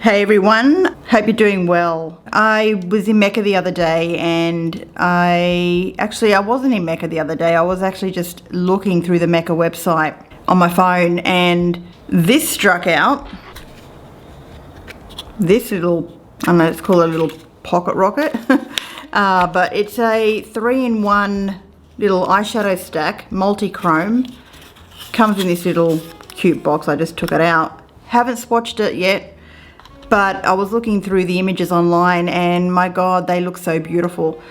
Hey everyone, hope you're doing well. I was in Mecca the other day and I wasn't in Mecca the other day. I was actually just looking through the Mecca website on my phone and this struck out. This little, I don't know, let's call it a little pocket rocket. But it's a 3-in-1 little eyeshadow stack, multi-chrome. Comes in this little cute box. I just took it out. Haven't swatched it yet. But I was looking through the images online and my God, they look so beautiful.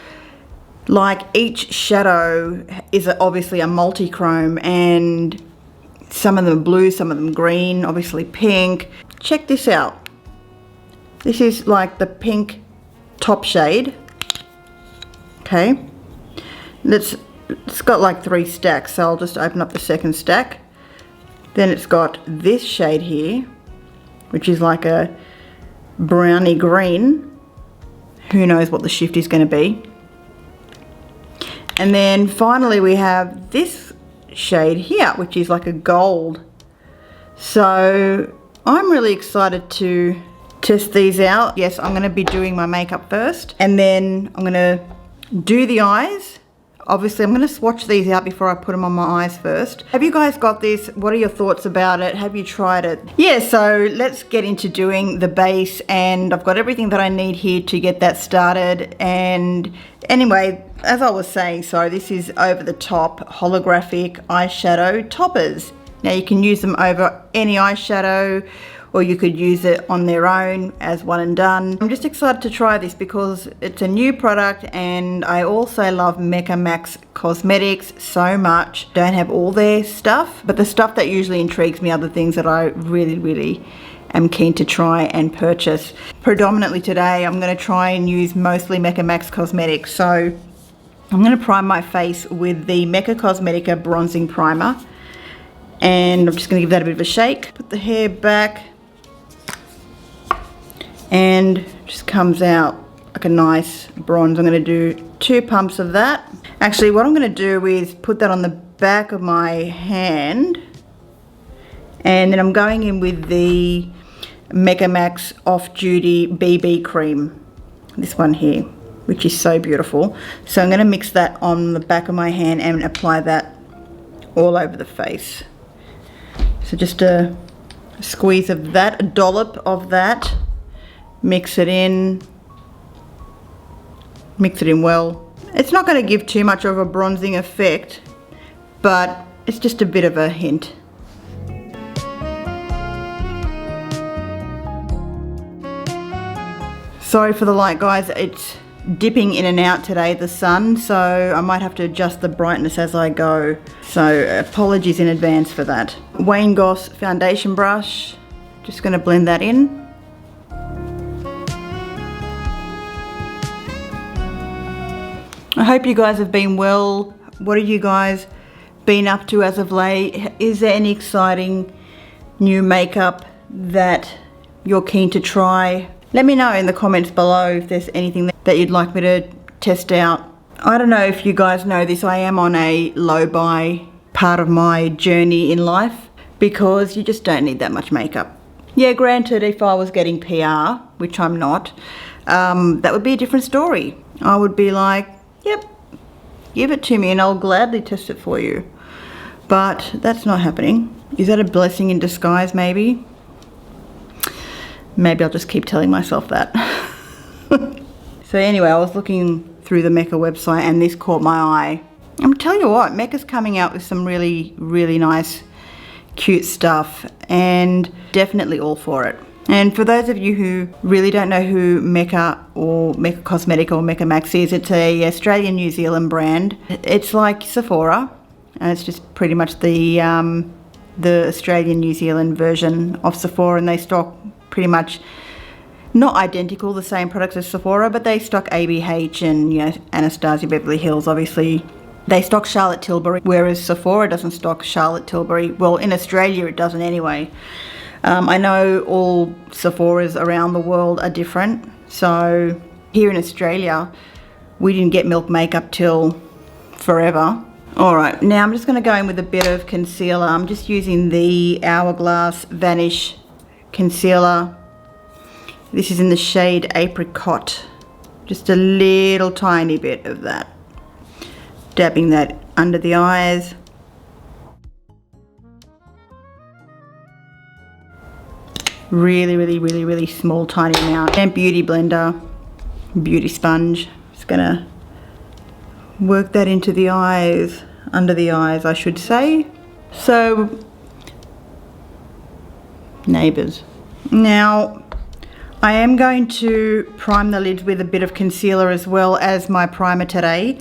Like each shadow is obviously a multi-chrome and some of them are blue, some of them green, obviously pink. Check this out. This is like the pink top shade. Okay. It's got like 3 stacks, so I'll just open up the second stack. Then it's got this shade here, which is like a browny green. Who knows what the shift is going to be. And then finally we have this shade here, which is like a gold. So I'm really excited to test these out. Yes, I'm going to be doing my makeup first and then I'm going to do the eyes. Obviously, I'm going to swatch these out before I put them on my eyes first. Have you guys got this? What are your thoughts about it? Have you tried it? Yeah, so let's get into doing the base, and I've got everything that I need here to get that started. And anyway, as I was saying, so this is over the top holographic eyeshadow toppers. Now you can use them over any eyeshadow, or you could use it on their own as one and done. I'm just excited to try this because it's a new product and I also love Mecca Max cosmetics so much. Don't have all their stuff, but the stuff that usually intrigues me are the things that I really am keen to try and purchase. Predominantly today, I'm gonna try and use mostly Mecca Max cosmetics. So I'm gonna prime my face with the Mecca Cosmetica Bronzing Primer. And I'm just gonna give that a bit of a shake. Put the hair back. And just comes out like a nice bronze. I'm going to do 2 pumps of that. Actually, what I'm going to do is put that on the back of my hand, and then I'm going in with the Mecca Max Off Duty BB cream, this one here, which is so beautiful. So I'm going to mix that on the back of my hand and apply that all over the face. So just a squeeze of that, a dollop of that. Mix it in well. It's not going to give too much of a bronzing effect, but it's just a bit of a hint. Sorry for the light, guys, it's dipping in and out today, the sun, so I might have to adjust the brightness as I go. So apologies in advance for that. Wayne Goss foundation brush, just going to blend that in. I hope you guys have been well. What have you guys been up to as of late? Is there any exciting new makeup that you're keen to try? Let me know in the comments below if there's anything that you'd like me to test out. I don't know if you guys know this, I am on a low buy part of my journey in life because you just don't need that much makeup. Yeah, granted, if I was getting PR, which I'm not, that would be a different story. I would be like, yep, give it to me and I'll gladly test it for you. But that's not happening. Is that a blessing in disguise, maybe? Maybe I'll just keep telling myself that. So anyway, I was looking through the Mecca website and this caught my eye. I'm telling you what, Mecca's coming out with some really nice, cute stuff, and definitely all for it. And for those of you who really don't know who Mecca or Mecca Cosmetica or Mecca Max is, it's a Australian New Zealand brand. It's like Sephora, and it's just pretty much the Australian New Zealand version of Sephora, and they stock pretty much not identical the same products as Sephora, but they stock ABH and, you know, Anastasia Beverly Hills. Obviously they stock Charlotte Tilbury, whereas Sephora doesn't stock Charlotte Tilbury. Well, in Australia it doesn't anyway. I know all Sephoras around the world are different. So here in Australia, we didn't get Milk Makeup till forever. Alright, now I'm just going to go in with a bit of concealer. I'm just using the Hourglass Vanish concealer. This is in the shade Apricot. Just a little tiny bit of that. Dabbing that under the eyes. Really small, tiny amount. And Beauty Blender, Beauty Sponge. Just gonna work that into the eyes, under the eyes, I should say. So, neighbours. Now, I am going to prime the lids with a bit of concealer as well as my primer today.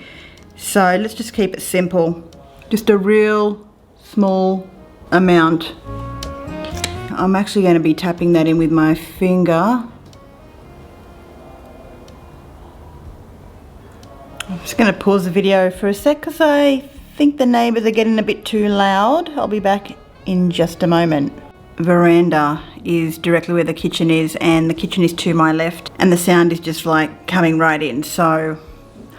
So let's just keep it simple. Just a real small amount. I'm actually going to be tapping that in with my finger. I'm just going to pause the video for a sec because I think the neighbours are getting a bit too loud. I'll be back in just a moment. Veranda is directly where the kitchen is, and the kitchen is to my left, and the sound is just like coming right in, so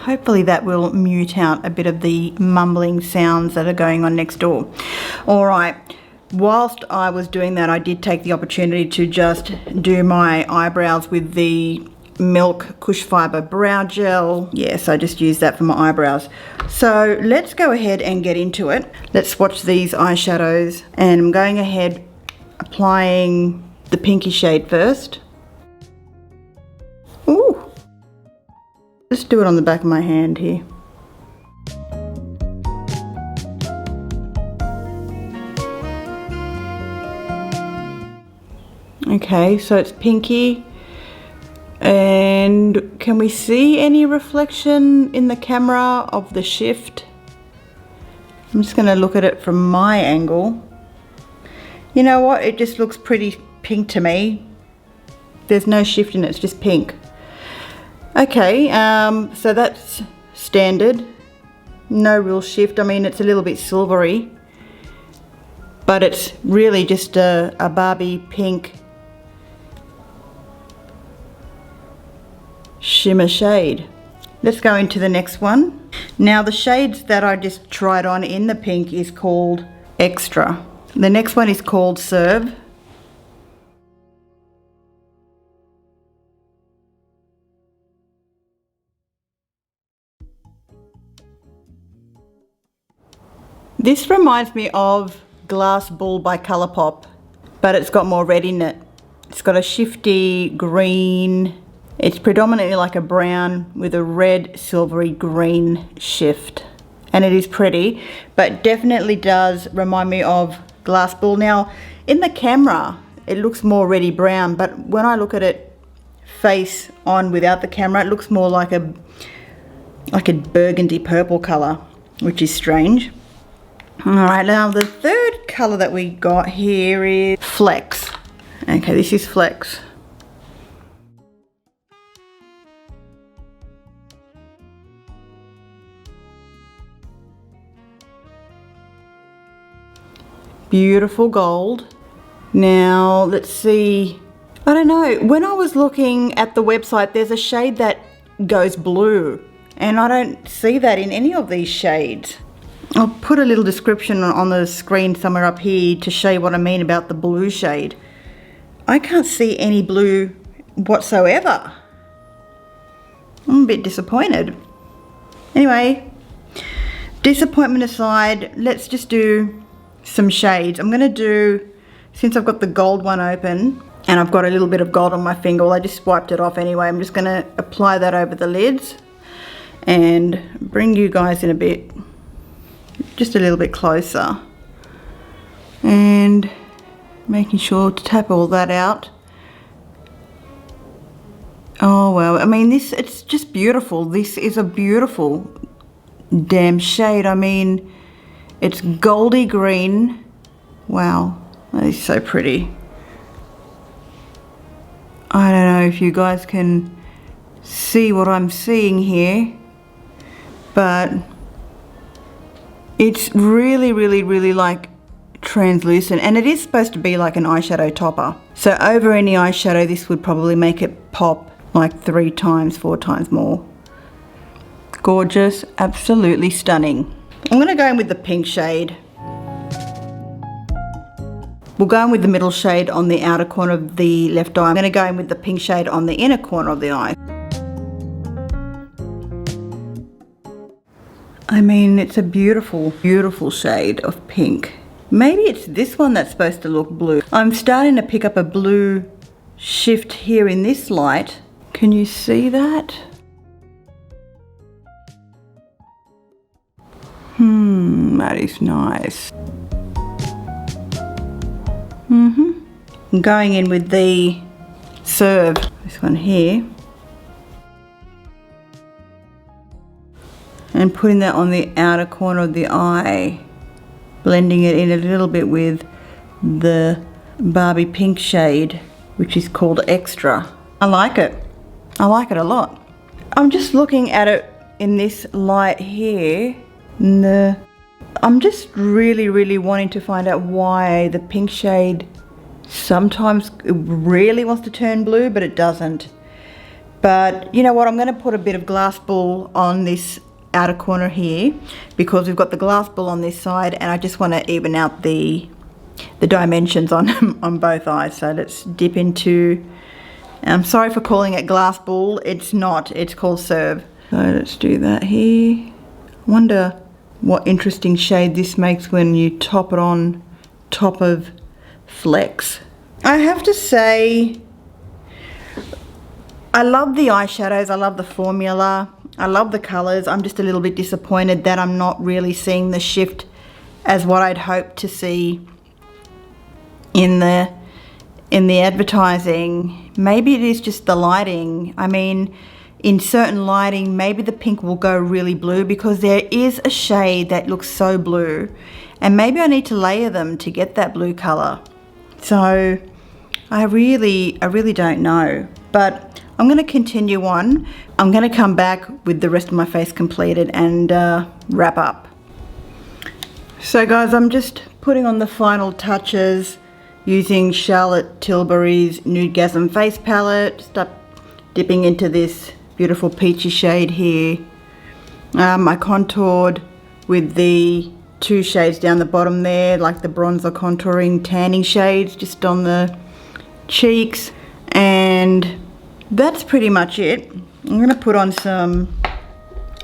hopefully that will mute out a bit of the mumbling sounds that are going on next door. Alright, whilst I was doing that, I did take the opportunity to just do my eyebrows with the Milk Cush Fibre Brow Gel. Yes, I just used that for my eyebrows. So let's go ahead and get into it. Let's swatch these eyeshadows, and I'm going ahead applying the pinky shade first. Ooh! Let's do it on the back of my hand here. Okay, so it's pinky. And can we see any reflection in the camera of the shift? I'm just going to look at it from my angle. You know what? It just looks pretty pink to me. There's no shift in it, it's just pink. Okay, so that's standard. No real shift. I mean, it's a little bit silvery, but it's really just a Barbie pink shimmer shade. Let's go into the next one. Now the shades that I just tried on in the pink is called Extra. The next one is called Serve. This reminds me of Glass Bull by Colourpop, but it's got more red in it. It's got a shifty green. It's predominantly like a brown with a red silvery green shift, and it is pretty, but definitely does remind me of Glass Bull. Now in the camera it looks more reddy brown, but when I look at it face on without the camera, it looks more like a burgundy purple color, which is strange. Alright, now the third color that we got here is Flex. Okay, this is Flex. Beautiful gold. Now let's see, I don't know, when I was looking at the website there's a shade that goes blue, and I don't see that in any of these shades. I'll put a little description on the screen somewhere up here to show you what I mean about the blue shade. I can't see any blue whatsoever. I'm a bit disappointed. Anyway, disappointment aside, let's just do some shades. I'm going to do, since I've got the gold one open and I've got a little bit of gold on my finger, well I just wiped it off anyway, I'm just going to apply that over the lids and bring you guys in a bit, just a little bit closer, and making sure to tap all that out. Oh well, I mean this, it's just beautiful. This is a beautiful damn shade. I mean, it's goldy green. Wow, that is so pretty. I don't know if you guys can see what I'm seeing here, but it's really like translucent, and it is supposed to be like an eyeshadow topper. So over any eyeshadow, this would probably make it pop like 3 times, 4 times more. Gorgeous, absolutely stunning. I'm going to go in with the pink shade. We'll go in with the middle shade on the outer corner of the left eye. I'm going to go in with the pink shade on the inner corner of the eye. I mean, it's a beautiful, beautiful shade of pink. Maybe it's this one that's supposed to look blue. I'm starting to pick up a blue shift here in this light. Can you see that? That is nice. I'm going in with the Serve, this one here, and putting that on the outer corner of the eye, blending it in a little bit with the Barbie pink shade, which is called Extra. I like it. I like it a lot. I'm just looking at it in this light here, and I'm just really wanting to find out why the pink shade sometimes really wants to turn blue, but it doesn't. But you know what, I'm going to put a bit of glass ball on this outer corner here, because we've got the glass ball on this side, and I just want to even out the dimensions on both eyes. So let's dip into, I'm sorry for calling it glass ball, it's not, it's called Serve. So let's do that here. Wonder what interesting shade this makes when you top it on top of Flex. I have to say, I love the eyeshadows, I love the formula, I love the colors. I'm just a little bit disappointed that I'm not really seeing the shift as what I'd hoped to see in the advertising. Maybe it is just the lighting. I mean, in certain lighting, maybe the pink will go really blue, because there is a shade that looks so blue, and maybe I need to layer them to get that blue color. So I really don't know, but I'm going to continue on. I'm going to come back with the rest of my face completed and wrap up. So guys, I'm just putting on the final touches using Charlotte Tilbury's Nudegasm face palette. Start dipping into this beautiful peachy shade here. I contoured with the two shades down the bottom there, like the bronzer contouring tanning shades just on the cheeks, and that's pretty much it. I'm going to put on some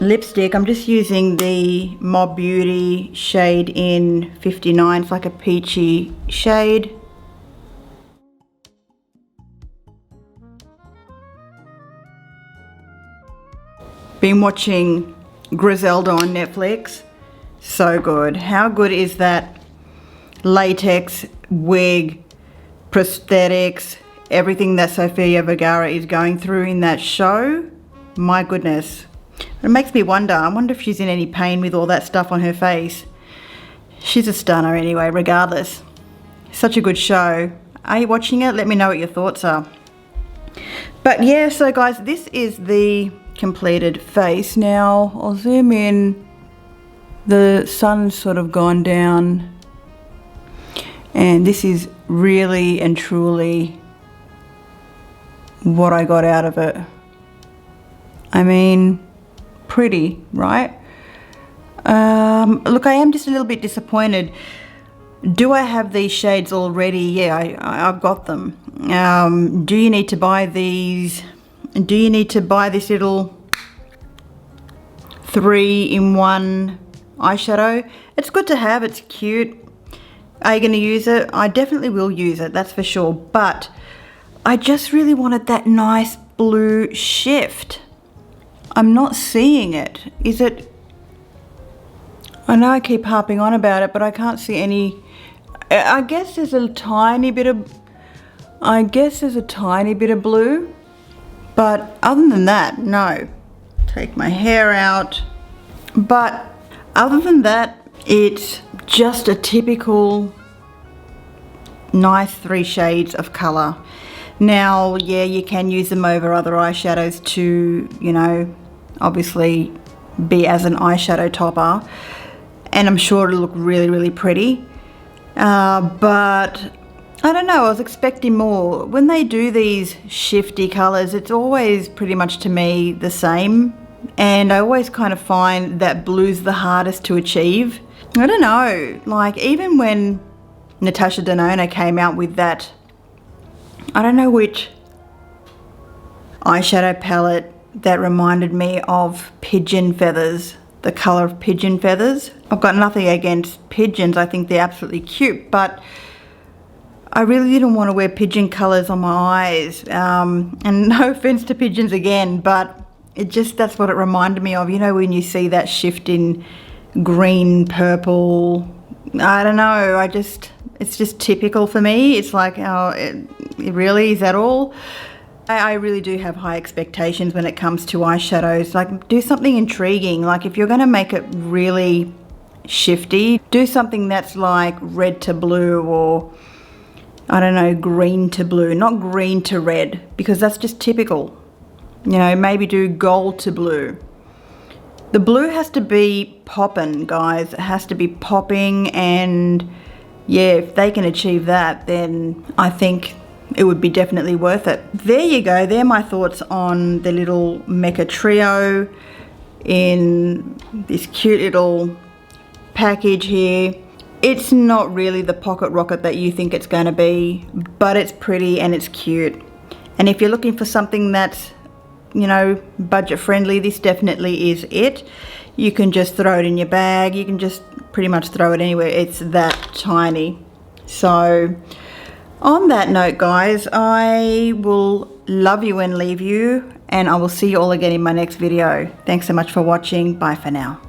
lipstick. I'm just using the Mob Beauty shade in 59. It's like a peachy shade. Been watching Griselda on Netflix. So good. How good is that latex, wig, prosthetics, everything that Sofia Vergara is going through in that show? My goodness. It makes me wonder. I wonder if she's in any pain with all that stuff on her face. She's a stunner anyway, regardless. Such a good show. Are you watching it? Let me know what your thoughts are. But yeah, so guys, this is the completed face. Now, I'll zoom in. The sun's sort of gone down, and this is really and truly what I got out of it. I mean, pretty, right? Look, I am just a little bit disappointed. Do I have these shades already? Yeah, I've got them. Do you need to buy these? Do you need to buy this little 3-in-1 eyeshadow? It's good to have, it's cute. Are you going to use it? I definitely will use it, that's for sure, but I just really wanted that nice blue shift. I'm not seeing it. Is it? I know I keep harping on about it, but I can't see any. I guess there's a tiny bit of blue, but other than that, no. Take my hair out, but other than that, it's just a typical nice 3 shades of color. Now, yeah, you can use them over other eyeshadows to, you know, obviously be as an eyeshadow topper, and I'm sure it'll look really pretty. But I don't know, I was expecting more. When they do these shifty colors, it's always pretty much to me the same, and I always kind of find that blue's the hardest to achieve. I don't know, like even when Natasha Denona came out with that, I don't know which eyeshadow palette that reminded me of pigeon feathers, the colour of pigeon feathers. I've got nothing against pigeons, I think they're absolutely cute, but I really didn't want to wear pigeon colours on my eyes. And no offence to pigeons again, but that's what it reminded me of. You know, when you see that shift in green, purple, I don't know, it's just typical for me. It's like, oh, it really, is that all? I really do have high expectations when it comes to eyeshadows. Like, do something intriguing. Like, if you're going to make it really shifty, do something that's like red to blue, or I don't know, green to blue, not green to red, because that's just typical. You know, maybe do gold to blue. The blue has to be popping, guys. It has to be popping, and yeah, if they can achieve that, then I think it would be definitely worth it. There you go. They're my thoughts on the little Mecca Trio in this cute little package here. It's not really the pocket rocket that you think it's going to be, but it's pretty and it's cute. And if you're looking for something that's, you know, budget friendly, this definitely is it. You can just throw it in your bag. You can just pretty much throw it anywhere. It's that tiny. So on that note, guys, I will love you and leave you, and I will see you all again in my next video. Thanks so much for watching. Bye for now.